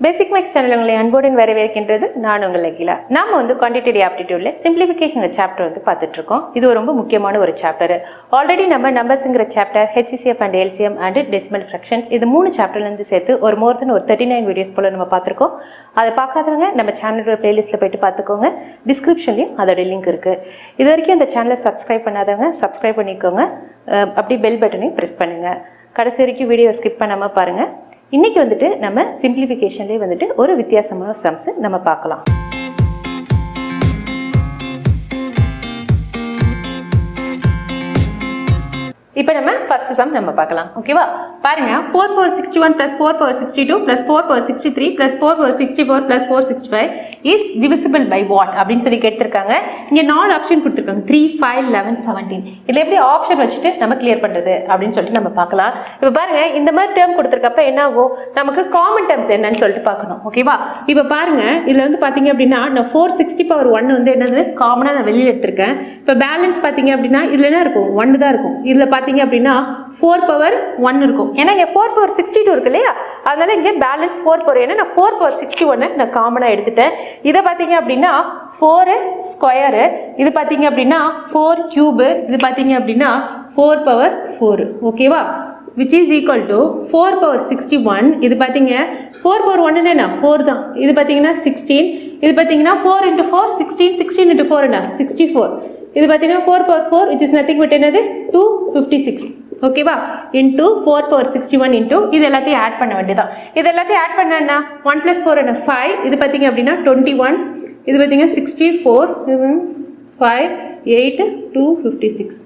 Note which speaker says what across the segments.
Speaker 1: Basic Maths channel உங்களை அன்புடன் வரவேற்கின்றது. நான் உங்கள் அகிலா. நாம வந்து Quantitative Aptitudeல Simplification chapter வந்து பார்த்துட்டு இருக்கோம். இது ரொம்ப முக்கியமான ஒரு chapter. ஆல்ரெடி நம்ம நம்பர்ஸ்ங்கற chapter, HCF and LCM and decimal fractions இது மூணு chapterல இருந்து சேர்த்து ஒரு more than 39 வீடியோஸ் போல நம்ம பார்த்திருக்கோம். அதை பார்க்காதவங்க நம்ம சேனலோட பிளேலிஸ்ட்ல போய்ட்டு பார்த்துக்கோங்க. டிஸ்கிரிப்ஷன்லயும் அதோட லிங்க் இருக்கு. இதுவரைக்கும் இந்த சேனலை சப்ஸ்கிரைப் பண்ணாதவங்க சப்ஸ்கிரைப் பண்ணிக்கோங்க. அப்படியே பெல் பட்டனையும் பிரஸ் பண்ணுங்க. கடைசி வரைக்கும் வீடியோ ஸ்கிப் பண்ணாம பாருங்க. இன்னைக்கு வந்துட்டு நம்ம சிம்பிளிஃபிகேஷன்லயே வந்துட்டு ஒரு வித்தியாசமான சம்ஸ் நம்ம பார்க்கலாம். இப்போ நம்ம ஃபர்ஸ்ட் சம் நம்ம பார்க்கலாம். ஓகேவா? பாருங்க 4 power 61 plus 4 power 62 plus 4 power 63 plus 4 power 64 plus 465 is divisible by what அப்படினு சொல்லி கேட்டிருக்காங்க. இங்க நாலு ஆப்ஷன் கொடுத்திருக்காங்க. 3 5 11 17. இதுல எப்படி ஆப்ஷன் வச்சிட்டு நம்ம கிளியர் பண்றது அப்படினு சொல்லிட்டு நம்ம பார்க்கலாம். இப்போ பாருங்க இந்த மாதிரி டேர்ம் கொடுத்திருக்கப்ப என்ன ஆகும்? நமக்கு காமன் டேர்ம்ஸ் என்னன்னு சொல்லிட்டு பார்க்கணும். ஓகேவா? இப்போ பாருங்க இதுல வந்து பாத்தீங்க அப்படினா நான் 460 power 1 வந்து என்னது காமனா நான் வெளியில எடுத்துர்க்கேன். இப்போ பேலன்ஸ் பாத்தீங்க அப்படினா இதுல என்ன இருக்கும்? 1 தான் இருக்கும். இதுல பாத்தீங்க அப்படினா 4 power 1 இருக்கும். ஏன்னா இங்க 4 power 62 இருக்கு இல்லையா? அதனால இங்க பேலன்ஸ் 4 power ஏன்னா நான் 4 power 61 நான் காமனா எடுத்துட்டேன். இத பாத்தீங்க அப்படினா 4 ஸ்கொயர், இது பாத்தீங்க அப்படினா 4 கியூப், இது பாத்தீங்க அப்படினா 4 power 4. ஓகேவா? which is equal to 4 power 61. இது பாத்தீங்க 4 power 1 என்ன 4 தான். இது பாத்தீங்கன்னா 16, இது பாத்தீங்கன்னா 4 into 4 16, 16 into 4 என்ன 64. இது பாத்தீங்கன்னா 4 power 4 which is nothing but என்னது 256. ஓகேவா? into 4 power 61 into இது எல்லாத்தையும் ஆட் பண்ண வேண்டியதான். இது எல்லாத்தையும் ஆட் பண்ணா 1 plus 4 என்ன 5. இது பாத்தீங்க அப்படின்னா 21, இது பாத்தீங்க 64, 5 8 256.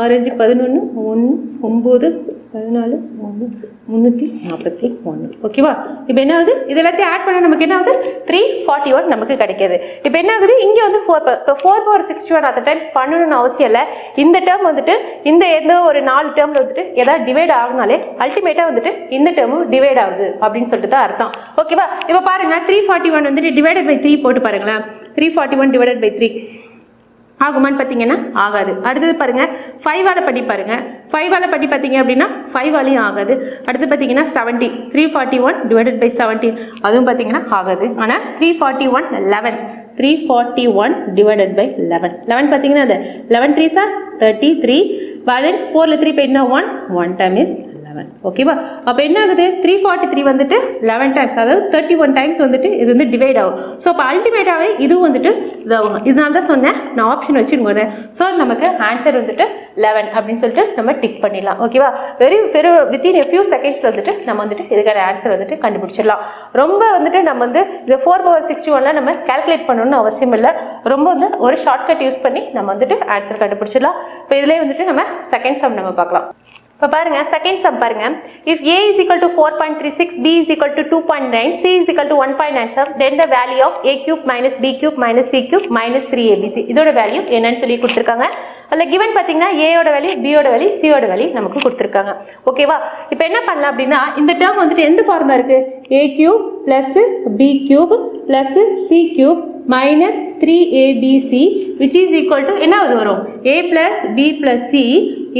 Speaker 1: ஆரஞ்சு 11 1 9 14 1 341. ஓகேவா? இப்போ என்ன ஆகுது? இது எல்லாத்தையும் ஆட் பண்ணா நமக்கு என்ன ஆகுது? 341 நமக்கு கிடைக்குது. இப்போ என்ன ஆகுது? இங்க வந்து 4 power 61 at டைம்ஸ் பண்ணணும்னு அவசியம் இல்லை. இந்த டேர்ம் வந்துட்டு இந்த ஏதோ ஒரு 4 டேர்ம்ல வந்துட்டு ஏதாவது டிவைட் ஆகுனாலே அல்டிமேட்டா வந்துட்டு இந்த டேர்மும் டிவைட் ஆகுது அப்படின்னு சொல்லிட்டு தான் அர்த்தம். ஓகேவா? இப்போ பாருங்க 341 வந்துட்டு டிவைடட் பை 3 போட்டு பாருங்களேன். 341 டிவைடட் பை 3 ஆகுமான்னு பார்த்தீங்கன்னா ஆகாது. அடுத்தது பாருங்க 5 ஆல பண்ணி பாருங்க. 5 ஆல பண்ணி பார்த்தீங்க அப்படின்னா 5 ஆலையும் ஆகாது. அடுத்து பார்த்தீங்கன்னா 70, 341 டிவைடட் பை 17 அதுவும் பார்த்தீங்கன்னா ஆகாது. ஆனால் 341 11, 341 டிவைடட் பை 11 11 பார்த்தீங்கன்னா அது 11 3s are 33, பேலன்ஸ் 4ல 3 போயிட்டுனா 1 டைம் இஸ் 11. ஓகேவா? அப்போ என்ன ஆகுது? 343 வந்துட்டு 11 டைம்ஸ், அதாவது 31 டைம்ஸ் வந்துட்டு இது வந்து டிவைட் ஆகும். ஸோ அப்போ அல்டிமேட்டாகவே இதுவும் வந்துட்டு இதாகும். இதனால தான் சொன்னேன் நான் ஆப்ஷன் வச்சுருங்க. ஸோ நமக்கு ஆன்சர் வந்துட்டு 11 அப்படின்னு சொல்லிட்டு நம்ம டிக் பண்ணிடலாம். ஓகேவா? வித்தின் ஃபியூ செகண்ட்ஸில் வந்துட்டு நம்ம வந்துட்டு இதுக்கான ஆன்சர் வந்துட்டு கண்டுபிடிச்சிடலாம். ரொம்ப வந்துட்டு நம்ம வந்து இது 4 power 61 நம்ம கால்குலேட் பண்ணணும்னு அவசியம் இல்லை. ரொம்ப வந்து ஒரு ஷார்ட்கட் யூஸ் பண்ணி நம்ம வந்துட்டு ஆன்சர் கண்டுபிடிச்சிடலாம். இப்போ இதுலேயே வந்துட்டு நம்ம செகண்ட் சம் நம்ம பார்க்கலாம். இப்போ பாருங்க செகண்ட் சம் பாருங்க. if a is equal to 4.36, b is equal to 2.9, c is equal to 1.97, then the value of a cube minus b cube minus c cube minus 3abc இதோட value என்னன்னு சொல்லி கொடுத்துருக்காங்க. அதில் கிவன் பார்த்தீங்கன்னா ஏயோட value, பியோட value, சியோட value நமக்கு கொடுத்துருக்காங்க. ஓகேவா? இப்போ என்ன பண்ணலாம் அப்படின்னா இந்த டேர்ம் வந்துட்டு எந்த ஃபார்முலா இருக்கு? a cube plus b cube plus c cube minus 3abc which is equal to என்ன வரும்? a plus b plus c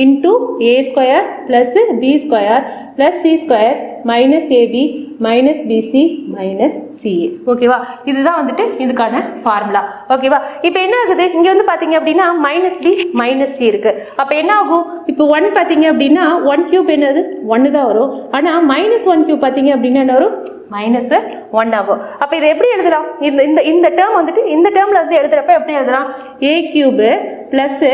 Speaker 1: into a square plus b square plus c square minus ab minus bc minus ca. ஓகேவா? இதுதான் வந்துட்டு இதுக்கான formula. ஓகேவா? இப்போ என்ன ஆகுது? இங்க வந்து பாத்தீங்க அப்படின்னா மைனஸ் b மைனஸ் c இருக்கு. அப்ப என்ன ஆகும்? இப்போ 1 பாத்தீங்க அப்படின்னா 1 கியூப் என்னது 1 தான் வரும். ஆனா மைனஸ் 1 கியூப் பாத்தீங்க அப்படின்னா என்ன வரும்? மைனஸ் 1 ஆகும். அப்ப இதை எப்படி எழுதலாம்? இந்த டேர்ம் வந்துட்டு இந்த டேர்ம்ல வந்து எழுதுறப்ப எப்படி எழுதலாம்? a cube plus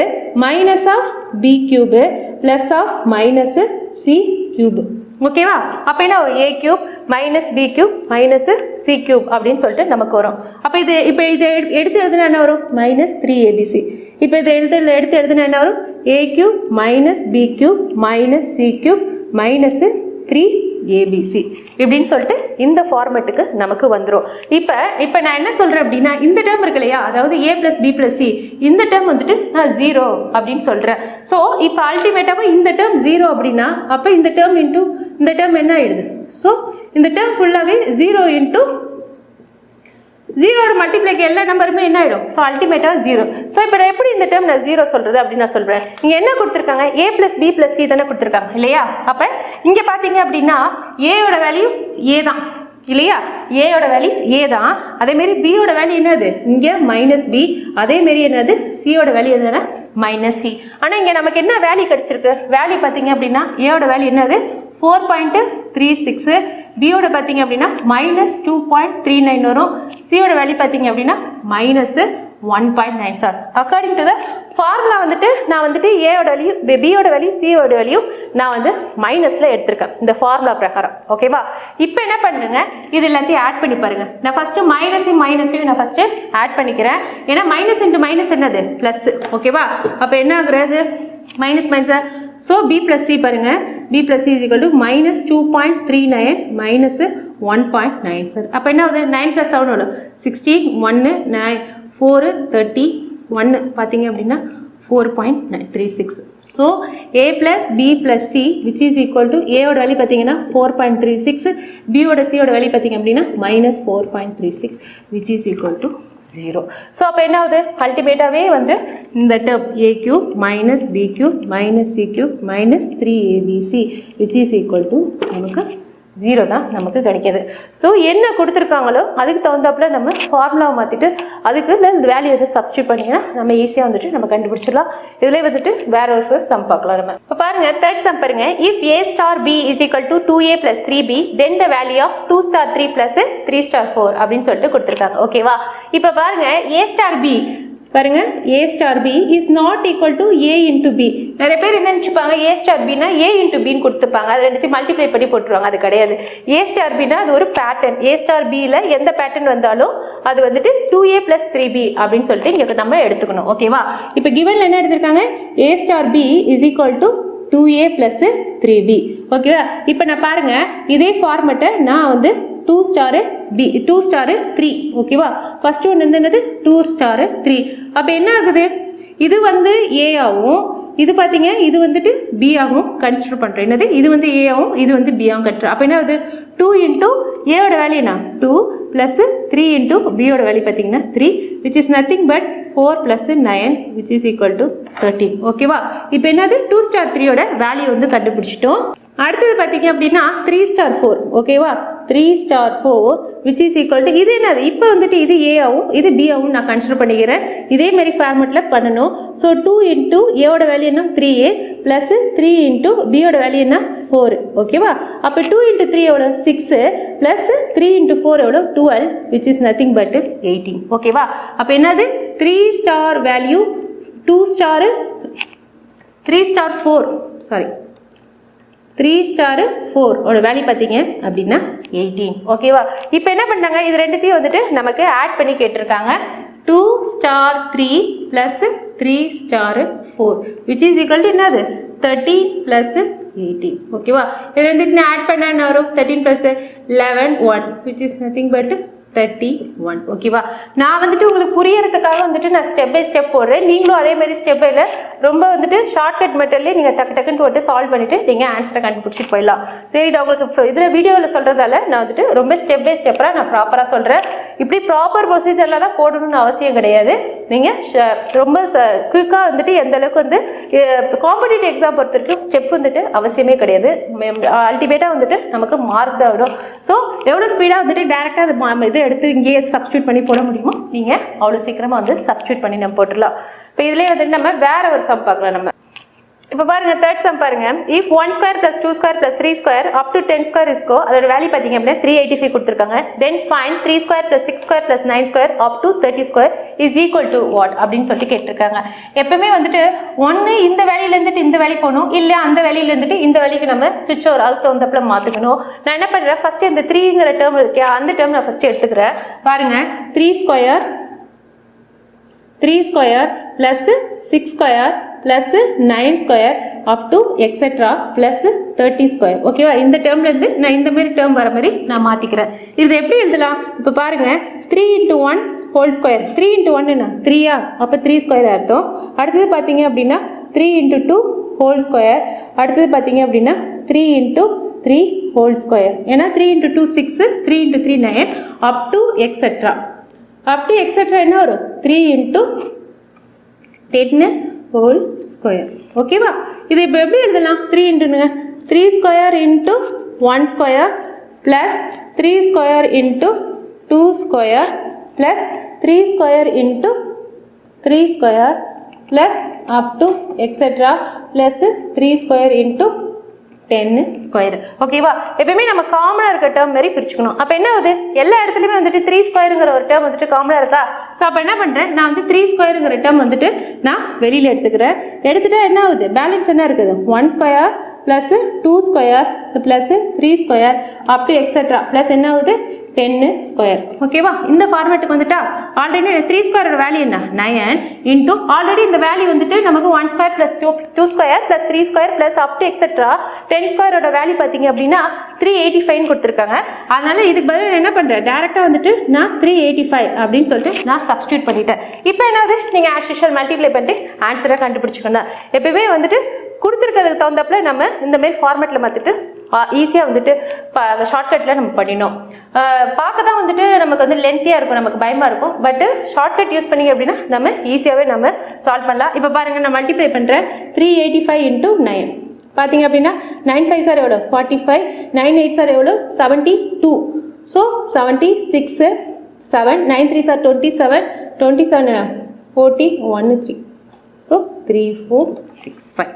Speaker 1: minus of b cube plus of minus c cube. ஓகேவா? அப்ப என்ன a cube minus b cube minus c cube அப்படின்னு சொல்லிட்டு நமக்கு வரும். அப்ப இது இப்போ இதை எடுத்து எழுதுனா என்ன வரும்? Minus 3abc. இப்போ இதை எடுத்து எழுதுனா என்ன வரும்? a cube minus b cube minus c cube minus 3abc இப்படின்னு சொல்லிட்டு இந்த ஃபார்மேட்டுக்கு நமக்கு வந்துடும். இப்போ நான் என்ன சொல்றேன் அப்படின்னா இந்த டேர்ம் இருக்கு இல்லையா, அதாவது a plus b plus c இந்த டேர்ம் வந்துட்டு நான் 0 அப்படின்னு சொல்றேன். ஸோ இப்போ அல்டிமேட்டாக இந்த டேர்ம் 0 அப்படின்னா அப்போ இந்த டேர்ம் இன்டூ இந்த டேர்ம் என்ன ஆயிடுது? ஸோ இந்த டேர்ம் ஃபுல்லாகவே 0 இன்டூ 0 மல்டிப்ளைக்கு எல்லா நம்பருமே என்ன ஆயிடும்? ஸோ அல்டிமேட்டாக 0. ஸோ இப்போ நான் எப்படி இந்த டேர்ம் நான் 0 சொல்றது அப்படின்னு நான் சொல்றேன். இங்கே என்ன கொடுத்துருக்காங்க? a plus b plus c தானே கொடுத்துருக்காங்க இல்லையா? அப்போ இங்கே பார்த்தீங்க அப்படின்னா ஏயோட வேல்யூ a தான், இல்லையா ஏயோட வேல்யூ ஏ தான் அதேமாரி பியோட வேல்யூ என்னது இங்கே மைனஸ் பி அதேமாரி என்னது சியோட வேல்யூ என்னன்னா மைனஸ் சி ஆனால் இங்கே நமக்கு என்ன வேல்யூ கிடைச்சிருக்கு வேல்யூ பார்த்தீங்க அப்படின்னா ஏயோட வேல்யூ என்னது 4.36 பியோட பார்த்தீங்க அப்படின்னா -2.39 வரும் சியோட வேல்யூ பார்த்தீங்க அப்படின்னா -1.97 அக்கார்டிங் டு த ஃபார்முலா வந்துட்டு நான் வந்துட்டு ஏயோட வேல்யூ பியோட வேல்யூ சியோட வேல்யூ நான் வந்து மைனஸில் எடுத்திருக்கேன் இந்த ஃபார்முலா பிரகாரம் ஓகேவா இப்போ என்ன பண்ணுங்க இது எல்லாத்தையும் ஆட் பண்ணி பாருங்க நான் ஃபஸ்ட்டு மைனஸையும் நான் ஃபஸ்ட்டு ஆட் பண்ணிக்கிறேன் ஏன்னா மைனஸ் இன்ட்டு மைனஸ் என்னது ப்ளஸ் ஓகேவா அப்போ என்ன ஆகுறது minus minus so b plus c பாருங்க b plus c is equal to -2.39 -1.97 அப்போ என்ன ஆகுது 9 + 7 எவ்வளோ 16 1 9 4 31 பார்த்தீங்க அப்படின்னா 4.36 so a + b + c which is equal to ஏயோட வேல்யூ பார்த்தீங்கன்னா 4.36 பியோட சியோட வேல்யூ பார்த்தீங்க அப்படின்னா -4.36 which is equal to 0 so அப்போ என்ன ஆகுது அல்டிமேட்டாகவே வந்து இந்த term a³ - b³ - c³ - 3abc which is equal to நமக்கு 0 தான் நமக்கு கிடைக்கிது ஸோ என்ன கொடுத்துருக்காங்களோ அதுக்கு தகுந்தாப்புல நம்ம ஃபார்முலாவை மாற்றிட்டு அதுக்கு இந்த வேல்யூ எது சப்ஸ்டியூட் பண்ணிங்கன்னா நம்ம ஈஸியாக வந்துட்டு நம்ம கண்டுபிடிச்சிடலாம் இதிலே வந்துட்டு வேற ஒரு சம் பார்க்கலாம் நம்ம இப்போ பாருங்க தேர்ட் சம் பாருங்க if a * b is equal to 2a + 3b then the value of 2 * 3 + 3 * 4 அப்படின்னு சொல்லிட்டு கொடுத்துருக்காங்க ஓகேவா இப்போ பாருங்க a * b பாருங்க a * b is not equal to a into b நிறைய பேர் என்ன நினைச்சுப்பாங்க a * b னா a into b ன்னு கொடுத்துப்பாங்க அது ரெண்டுத்தையும் மல்டிப்ளை பண்ணி போட்டுருவாங்க அது கிடையாது a * b னா அது ஒரு பேட்டர்ன் a * b ல எந்த பேட்டர்ன் வந்தாலும் அது வந்துட்டு 2a + 3b அப்படின்னு சொல்லிட்டு இங்க நம்ம எடுத்துக்கணும் ஓகேவா இப்போ கிவன்ல என்ன எடுத்திருக்காங்க a * b is equal to 2a + 3b ஓகேவா இப்போ நான் பாருங்க இதே ஃபார்மேட்டை நான் வந்து 2 * b 2 * 3 ஓகேவா ஃபர்ஸ்ட் ஒன் என்னது 2 * 3 அப்போ என்ன ஆகுது இது வந்து a ஆகும் இது பாத்தீங்க இது வந்துட்டு b ஆகும் கன்சிடர் பண்றேன் என்னது இது வந்து a ஆகும் இது வந்து b ஆகும் கன்சிடர் அப்போ என்ன ஆகுது 2 * a ஓட வேல்யூ என்ன 2 + 3 * b ஓட வேல்யூ பாத்தீங்கன்னா 3 which is nothing but 4 + 9 which is equal to 13 ஓகேவா இப்போ என்னது 2 * 3 ஓட வேல்யூ வந்து கண்டுபிடிச்சிட்டோம் அடுத்தது பாத்தீங்க அப்படின்னா 3 * 4 ஓகேவா 3 * 4 which is equal to இது என்னது இப்போ வந்துட்டு இது a ஆகும் இது b ஆகும் நான் கன்சிடர் பண்ணிக்கிறேன் இதே மாதிரி ஃபார்மட்ல பண்ணனும் ஸோ 2 * a ஓட வேல்யூ என்ன 3a + 3 * b ஓட வேல்யூ என்ன 4 ஓகேவா அப்போ 2 * 3 எவ்வளோ 6 + 3 * 4 எவ்வளோ 12 which is nothing but 18 ஓகேவா அப்போ என்னது 3 ஸ்டார் வேல்யூ 2 ஸ்டார் 3 * 4 சாரி 3 * 4 ஓட வேல்யூ பார்த்தீங்க அப்படின்னா 18 ஓகேவா இப்போ என்ன பண்ணாங்க இது ரெண்டுத்தையும் வந்துட்டு நமக்கு ஆட் பண்ணி கேட்டிருக்காங்க 2 * 3 + 3 * 4 which is equal to என்னது 13 + 18 ஓகேவா இது ரெண்டுத்தையும் ஆட் பண்ணா என்ன வரும் 13 + 11 1 which is nothing but 31 ஓகேவா நான் வந்துட்டு உங்களுக்கு புரியறதுக்காக வந்துட்டு நான் ஸ்டெப் பை ஸ்டெப் போடுறேன் நீங்களும் அதே மாதிரி ஸ்டெப் பைல ரொம்ப வந்துட்டு ஷார்ட்கட் மெத்தட்லயே நீங்க டக்குன்னு போட்டு சால்வ் பண்ணிட்டு நீங்க ஆன்சரை கண்டுபிடிச்சிட்டு போயிடலாம் சரி நான் உங்களுக்கு இதுல வீடியோவில் சொல்றதால நான் வந்துட்டு ரொம்ப ஸ்டெப் பை ஸ்டெப்பா நான் ப்ராப்பரா சொல்றேன் இப்படி ப்ராப்பர் ப்ரொசீஜர்ல தான் போடணும்னு அவசியம் கிடையாது நீங்க ரொம்ப குயிக்கா வந்துட்டு எந்த அளவுக்கு வந்து காம்படிட்டிவ் எக்ஸாம் பொறுத்த வரைக்கும் ஸ்டெப் வந்துட்டு அவசியமே கிடையாது அல்டிமேட்டா வந்துட்டு நமக்கு மார்க் தான் விடும் ஸோ எவ்வளவு ஸ்பீடா வந்துட்டு டைரக்டா இது எடுத்து இங்கேயே சப்ஸ்டியூட் பண்ணி போட முடியுமோ நீங்க அவ்வளவு சீக்கிரமா வந்து சப்ஸ்டியூட் பண்ணி நம்ம போட்டுடலாம் இப்போ இதுலயே வந்துட்டு நம்ம வேற ஒரு சம் பார்க்கலாம் நம்ம இப்போ பாருங்க தேர்ட் சம் பாருங்க if 1 square plus 2 square plus 3 square up to 10 square is go அதோட வேல்யூ பாத்தீங்க அப்படின்னா 385 கொடுத்திருக்காங்க then find 3 square plus 6 square plus 9 square up to 30 square is equal to what அப்படின்னு சொல்லிட்டு கேட்டிருக்காங்க எப்பவுமே வந்துட்டு ஒன்னு இந்த வேல்யூல இருந்துட்டு இந்த வேல்யூ போகணும் இல்ல அந்த வேல்யூல இருந்துட்டு இந்த வேல்யூக்கு நம்ம ஸ்விட்ச் ஓவர் அதுக்கு தகுந்தப்பல மாத்திக்கணும் நான் என்ன பண்றேன் ஃபர்ஸ்ட் இந்த 3ங்கிற டேர்ம் இருக்கு அந்த டேர்ம் நான் ஃபர்ஸ்ட் எடுத்துக்கிறேன் பாருங்க 3 square plus 6 square plus 9 square up to etc plus 30 square ஓகேவா இந்த டேர்ம்ல இருந்து நான் இந்த மாதிரி டேர்ம் வர மாதிரி நான் மாத்திக்கிறேன் இது எப்படி எழுதலாம் இப்போ பாருங்க 3 * 1 whole square 3 * 1 என்ன 3 அப்ப 3 square அர்த்தம் அடுத்து பாத்தீங்க அப்படினா 3 * 2 whole square அடுத்து பாத்தீங்க அப்படினா 3 * 3 whole square ஏனா 3 * 2 6 3 * 3 9 up to etc என்ன வரும் 3 * 10 whole square ஓகேவா இது இப்போ எப்படி எழுதலாம் 3 * 3 square into 1 square plus 3 square into 2 square plus 3 square into 3 square plus up to etc plus 3 square into 10 square. ஓகேவா? எப்பவுமே நம்ம காமனா இருக்க டேர்ம் மாதிரி பிரிச்சுக்கணும். அப்ப என்ன ஆகுது? எல்லா இடத்துலயுமே வந்துட்டு 3 ஸ்கொயர்ங்கிற ஒரு டேர்ம் வந்துட்டு காமனா இருக்கா? சோ அப்ப என்ன பண்றேன்? நான் வந்து 3 ஸ்கொயர்ங்கிற டேர்ம் வந்துட்டு நான் வெளியில எடுத்துக்கிறேன். எடுத்துட்டா என்ன ஆகுது? பேலன்ஸ் என்ன இருக்குது? 1 square plus 2 square plus 3 square up to etc plus என்ன ஆகுது? 10 ஸ்கொயர். ஓகேவா? இந்த ஃபார்மேட்டுக்கு வந்துட்டா ஆல்ரெடி 3 ஸ்கொயரோட வேல்யூ என்ன? 9 இன்டு ஆல்ரெடி இந்த வேல்யூ வந்துட்டு நமக்கு 1 square plus 2 square plus 3 square plus up to etc 10 ஸ்கொயரோட வேல்யூ பாத்தீங்க அப்படின்னா 385 கொடுத்திருக்காங்க. அதனால இதுக்கு பதிலா என்ன பண்றேன்? டைரக்டா வந்துட்டு நான் 385 அப்படின்னு சொல்லிட்டு நான் சப்ஸ்டிட்யூட் பண்ணிட்டேன். இப்போ என்னது? நீங்க as usual மல்டிப்ளை பண்ணிட்டு ஆன்சரை கண்டுபிடிச்சுக்கணும். எப்பவுமே வந்துட்டு கொடுத்துருக்கிறதுக்கு தகுந்தப்பல நம்ம இந்த மாதிரி ஃபார்மேட்ல மாத்திட்டு ஈஸியாக வந்துட்டு ஷார்ட்கட்டில் நம்ம பண்ணிடணும். பார்க்க தான் வந்துட்டு நமக்கு வந்து லென்த்தியாக இருக்கும், நமக்கு பயமாக இருக்கும். பட்டு ஷார்ட்கட் யூஸ் பண்ணிங்க அப்படின்னா நம்ம ஈஸியாகவே நம்ம சால்வ் பண்ணலாம். இப்போ பாருங்கள், நான் மல்டிப்ளை பண்ணுறேன். 385 into 9 பார்த்தீங்க அப்படின்னா 9 5 சார் எவ்வளோ? 45. 9 8 சார் எவ்வளோ? 72. So 76 7 9 3 sir 27 27 40 1 3. ஸோ 3 4 6 5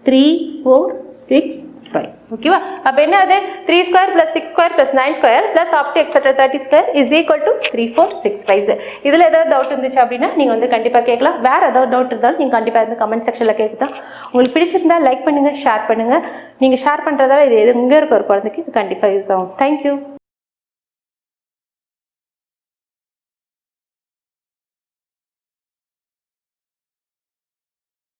Speaker 1: 3 4 6 5. ஓகேவா? அப்ப என்ன அது? 3 square plus 6 square plus 9 square plus up to etc 30 square is equal to 3 4 6 5. இதுல ஏதாவது டவுட் இருந்துச்சு அப்படின்னா நீங்க வந்து கண்டிப்பா கேட்கலாம். வேற ஏதாவது டவுட் இருந்தாலும் நீங்க கண்டிப்பா இந்த கமெண்ட் செக்ஷன்ல கேட்கலாம். உங்களுக்கு பிடிச்சிருந்தா லைக் பண்ணுங்க, ஷேர் பண்ணுங்க. நீங்க ஷேர் பண்றதால இது எங்க இருக்க ஒரு குழந்தைக்கு இது கண்டிப்பா யூஸ் ஆகும். Thank you.